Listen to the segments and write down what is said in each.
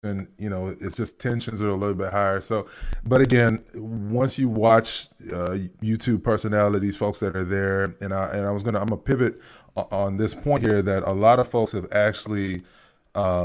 and it's just tensions are a little bit higher. So, but again, once you watch YouTube personalities, folks that are there, I'm gonna pivot on this point here, that a lot of folks have actually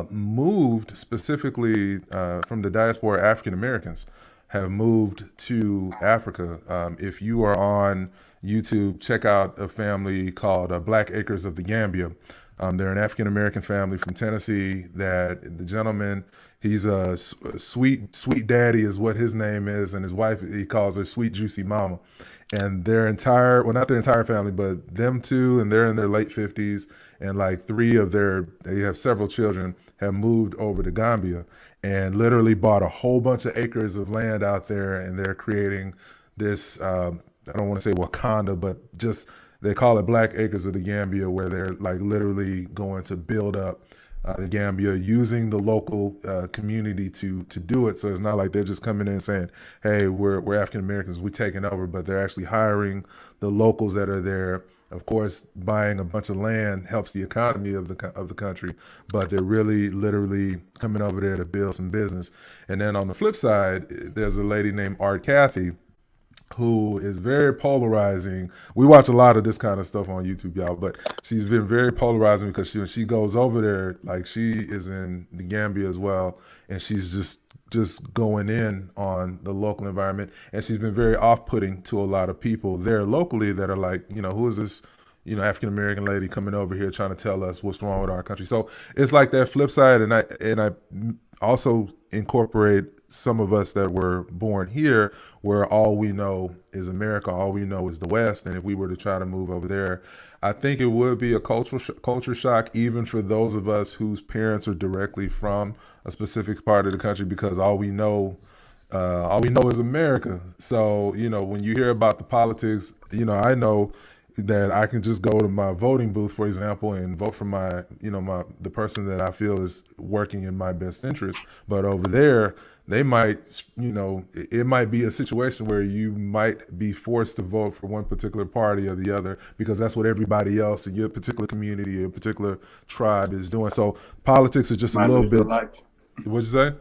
moved, specifically from the diaspora. African Americans have moved to Africa. If you are on YouTube, check out a family called Black Acres of the Gambia. They're an African American family from Tennessee. That the gentleman, he's a sweet daddy is what his name is, and his wife, he calls her Sweet Juicy Mama. And their entire, well, not their entire family, but them two, and they're in their late 50s, and like they have several children, have moved over to Gambia and literally bought a whole bunch of acres of land out there, and they're creating this. I don't want to say Wakanda, but just they call it Black Acres of the Gambia, where they're like literally going to build up the Gambia using the local community to do it. So it's not like they're just coming in and saying, "Hey, we're African Americans, we're taking over," but they're actually hiring the locals that are there. Of course, buying a bunch of land helps the economy of the country, but they're really literally coming over there to build some business. And then on the flip side, there's a lady named Cathy, who is very polarizing. We watch a lot of this kind of stuff on YouTube, y'all, but she's been very polarizing because when she goes over there, like she is in the Gambia as well, and she's just going in on the local environment, and she's been very off-putting to a lot of people there locally that are like, who is this, African American lady coming over here trying to tell us what's wrong with our country? So it's like that flip side, and I also incorporate some of us that were born here, where all we know is America, all we know is the West, and if we were to try to move over there, I think it would be a culture shock, even for those of us whose parents are directly from a specific part of the country, because all we know is America. So when you hear about the politics, I know that I can just go to my voting booth, for example, and vote for the person that I feel is working in my best interest. But over there, they might, it might be a situation where you might be forced to vote for one particular party or the other, because that's what everybody else in your particular community, your particular tribe is doing. So politics are just a little bit. What'd you say?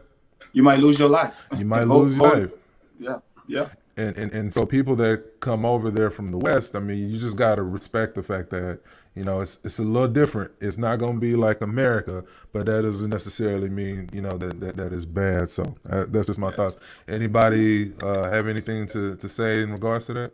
You might lose your life. You might lose your life. Yeah, yeah. And so people that come over there from the West, I mean, you just got to respect the fact that, it's a little different. It's not going to be like America, but that doesn't necessarily mean, that is bad. So that's just my thoughts. Anybody have anything to say in regards to that?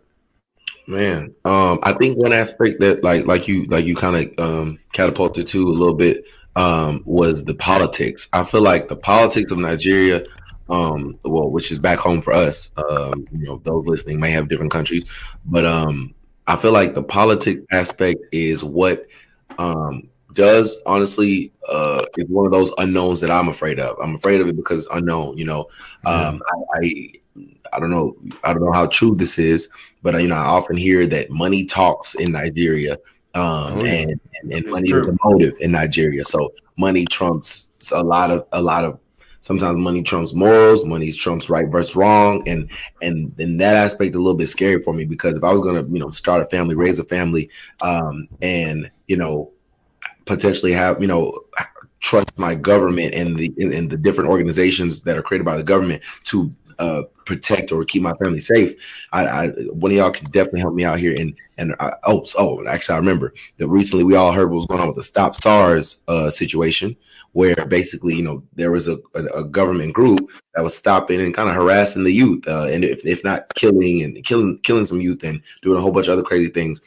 Man, I think one aspect that like you kind of catapulted to a little bit was the politics. I feel like the politics of Nigeria, which is back home for us. Those listening may have different countries, but I feel like the politics aspect is what does honestly is one of those unknowns that I'm afraid of. I'm afraid of it because it's unknown. I don't know how true this is, but I often hear that money talks in Nigeria, and money is a motive in Nigeria. So money trumps a lot of. Sometimes money trumps morals, money trumps right versus wrong, and that aspect a little bit scary for me, because if I was gonna start a family, raise a family, and potentially have trust my government and the different organizations that are created by the government to protect or keep my family safe, one of y'all can definitely help me out here. Actually, I remember that recently we all heard what was going on with the Stop SARS situation, where basically there was a government group that was stopping and kind of harassing the youth, and if not killing some youth and doing a whole bunch of other crazy things.